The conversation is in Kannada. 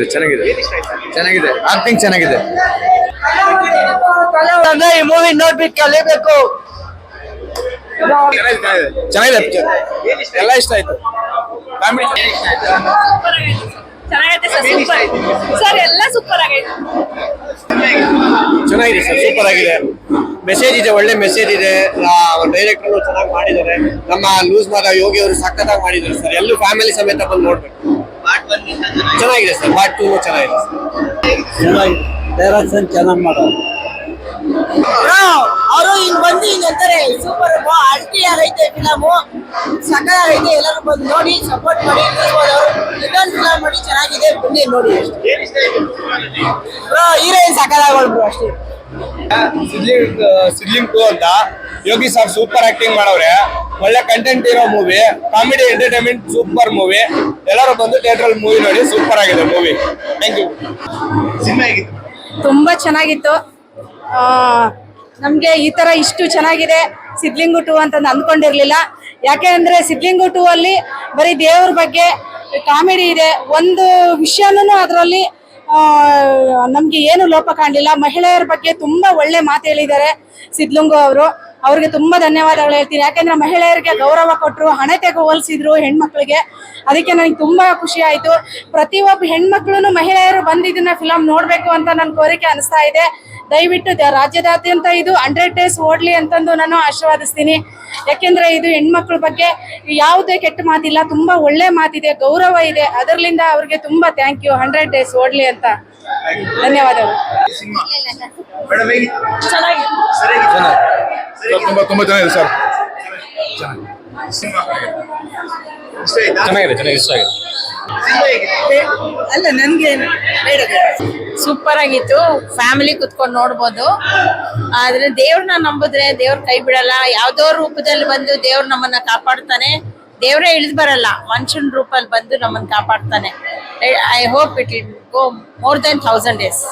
ಚೆನ್ನಾಗಿದೆ ಚೆನ್ನಾಗಿದೆ ಆಕ್ಟಿಂಗ್ ಚೆನ್ನಾಗಿದೆ. ಅಂದ್ರೆ ಈ ಮೂವಿ ನೋಡ್ಬಿಟ್ಟು ಕಲಿಬೇಕು. ಚೆನ್ನಾಗಿದೆ ಎಲ್ಲ ಇಷ್ಟ ಆಯ್ತು. ಚೆನ್ನಾಗೈತೆ ಸರ್, ಸೂಪರ್ ಸರ್, ಎಲ್ಲ ಸೂಪರ್ ಆಗೈತೆ. ಚೆನ್ನಾಗಿದೆ ಸರ್, ಸೂಪರ್ ಆಗಿದೆ. ಮೆಸೇಜ್ ಇದೆ, ಒಳ್ಳೆ ಮೆಸೇಜ್ ಇದೆ. ಡೈರೆಕ್ಟರ್ ಚೆನ್ನಾಗಿ ಮಾಡಿದ್ದಾರೆ. ನಮ್ಮ ಲೂಸ್ ಮಾದ ಯೋಗಿ ಅವರು ಸಖತ್ತಾಗಿ ಮಾಡಿದ್ದಾರೆ ಸರ್. ಎಲ್ಲೂ ಫ್ಯಾಮಿಲಿ ಸಮೇತ ಬಂದು ನೋಡ್ಬೇಕು. ಚೆನ್ನಾಗಿದೆ ಸರ್. ಪಾರ್ಟ್ 2 ಚೆನ್ನಾಗಿದೆ ಚೆನ್ನಾಗಿ ಡೈರೆಕ್ಷನ್ ಚೆನ್ನಾಗಿ ಮಾಡೋದು. ಅವರು ಹಿಂಗ್ ಬಂದು ಹಿಂಗ್ ಅಂತಾರೆ ಸೂಪರ್ ಅಲ್ಟಿ ಆಗೈತೆ ಫಿಲಮು, ಸಕ್ಕತ್ತಾಗೈತೆ. ಎಲ್ಲರೂ ಬಂದು ನೋಡಿ ಸಪೋರ್ಟ್ ಮಾಡಿ. ಇನ್ನೊಂದು ಫಿಲಮ್ ಮಾಡಿ ಚೆನ್ನಾಗಿದೆ, ಬನ್ನಿ ನೋಡಿ. ಬ್ರೋ ಹೀರೋಯಿನ್ ಸಕ್ಕತ್ತಾಗೋಳು ಬ್ರೋ ಅಷ್ಟೇ. ಸಿದ್ಲಿಂಗ್ 2 ಅಂತ ಯೋಗಿ ಸಾಬ್ ಸೂಪರ್ ಆಕ್ಟಿಂಗ್ ಮಾಡವ್ರೆ. ಒಳ್ಳೆ ಕಂಟೆಂಟ್ ಇರೋ movie, comedy entertainment super movie. ಎಲ್ಲರೂ ಬಂದು ಥಿಯೇಟರ್ ಮೂವಿ ನೋಡಿ. ಸೂಪರ್ ಆಗಿದೆ ಮೂವಿ. Thank you. ತುಂಬಾ ಚೆನ್ನಾಗಿತ್ತು. ನಮ್ಗೆ ಈ ತರ ಇಷ್ಟು ಚೆನ್ನಾಗಿದೆ ಸಿದ್ಲಿಂಗು 2 ಅಂತ ಅಂದ್ಕೊಂಡಿರ್ಲಿಲ್ಲ. ಯಾಕೆ ಅಂದ್ರೆ ಸಿದ್ಲಿಂಗು 2 ಅಲ್ಲಿ ಬರೀ ದೇವ್ರ ಬಗ್ಗೆ ಕಾಮಿಡಿ ಇದೆ. ಒಂದು ವಿಷಯನೂ ಅದರಲ್ಲಿ ನಮ್ಗೆ ಏನು ಲೋಪ ಕಾಣಲಿಲ್ಲ. ಮಹಿಳೆಯರ ಬಗ್ಗೆ ತುಂಬಾ ಒಳ್ಳೆ ಮಾತು ಹೇಳಿದ್ದಾರೆ ಸಿದ್ಲಿಂಗು ಅವರು. ಅವ್ರಿಗೆ ತುಂಬಾ ಧನ್ಯವಾದಗಳು ಹೇಳ್ತೀನಿ. ಯಾಕೆಂದ್ರೆ ಮಹಿಳೆಯರಿಗೆ ಗೌರವ ಕೊಟ್ಟರು, ಹಣತೆಗೆ ಹೋಲಿಸಿದ್ರು ಹೆಣ್ಮಕ್ಳಿಗೆ. ಅದಕ್ಕೆ ನನಗೆ ತುಂಬಾ ಖುಷಿ ಆಯ್ತು. ಪ್ರತಿಯೊಬ್ಬ ಹೆಣ್ಮಕ್ಳು ಮಹಿಳೆಯರು ಬಂದು ಇದನ್ನ ಫಿಲಮ್ ನೋಡ್ಬೇಕು ಅಂತ ನನ್ನ ಕೋರಿಕೆ ಅನಿಸ್ತಾ ಇದೆ. ದಯವಿಟ್ಟು ರಾಜ್ಯದಾದ್ಯಂತ ಇದು 100 ಡೇಸ್ ಓಡ್ಲಿ ಅಂತಂದು ನಾನು ಆಶೀರ್ವಾದಿಸ್ತೀನಿ. ಯಾಕೆಂದ್ರೆ ಇದು ಹೆಣ್ಮಕ್ಳ ಬಗ್ಗೆ ಯಾವುದೇ ಕೆಟ್ಟ ಮಾತಿಲ್ಲ, ತುಂಬಾ ಒಳ್ಳೆ ಮಾತಿದೆ, ಗೌರವ ಇದೆ. ಅದರಿಂದ ಅವ್ರಿಗೆ ತುಂಬಾ ಥ್ಯಾಂಕ್ ಯು. 100 ಡೇಸ್ ಓಡ್ಲಿ ಅಂತ ಧನ್ಯವಾದಗಳು. ತುಂಬಾ ಚೆನ್ನಾಗಿದೆ ಸರ್. ಚೆನ್ನಾಗಿದೆ ಇಷ್ಟ ಆಗಿದೆ. ಅಲ್ಲ ನನ್ಗೆ ಸೂಪರ್ ಆಗಿತ್ತು. ಫ್ಯಾಮಿಲಿ ಕುತ್ಕೊಂಡು ನೋಡ್ಬೋದು. ಆದ್ರೆ ದೇವ್ರನ್ನ ನಂಬಿದ್ರೆ ದೇವ್ರ ಕೈ ಬಿಡಲ್ಲ. ಯಾವ್ದೋ ರೂಪದಲ್ಲಿ ಬಂದು ದೇವ್ರ ನಮ್ಮನ್ನ ಕಾಪಾಡ್ತಾನೆ. ದೇವ್ರೇ ಇಳಿದು ಬರಲ್ಲ, ಮನುಷ್ಯನ ರೂಪಲ್ಲಿ ಬಂದು ನಮ್ಮನ್ನ ಕಾಪಾಡ್ತಾನೆ. I hope it will go more than 1000 days.